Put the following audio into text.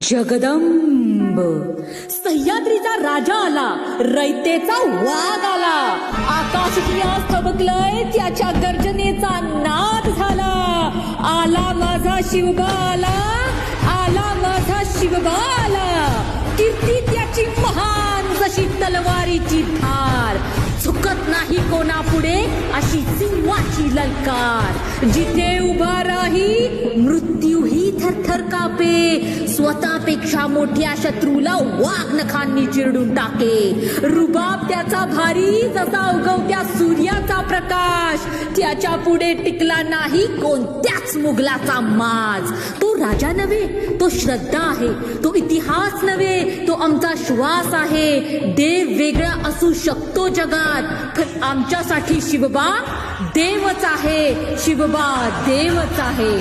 जगदंब सह्याद्रीचा राजा आला, रयतेचा वाघ आला, आकाश थबकलंय त्याच्या गर्जनेचा नाद झाला. आला माझा शिवबा आला, आला माझा शिवबा आला. कीर्ती त्याची महान जशी तलवारीची धार, चुकत नाही कोणापुढे अशी सिंहाची ललकार. जिथे उभा राही मृत्यूही थरथर कापे, स्वतःपेक्षा मोठ्या शत्रूला वाघ नखांनी चिरडून टाके. रुबाब त्याचा भारी जसा उगवत्या सूर्याचा प्रकाश, त्याच्या पुढे टिकला नाही कोणत्याच मुघलाचा माज. तो राजा नव्हे, तो श्रद्धा आहे, तो इतिहास नव्हे, तो आमचा श्वास आहे. देव वेगळा असू शकतो जगात, पण आमच्यासाठी शिवबा देवच आहे, शिवबा देवच आहे.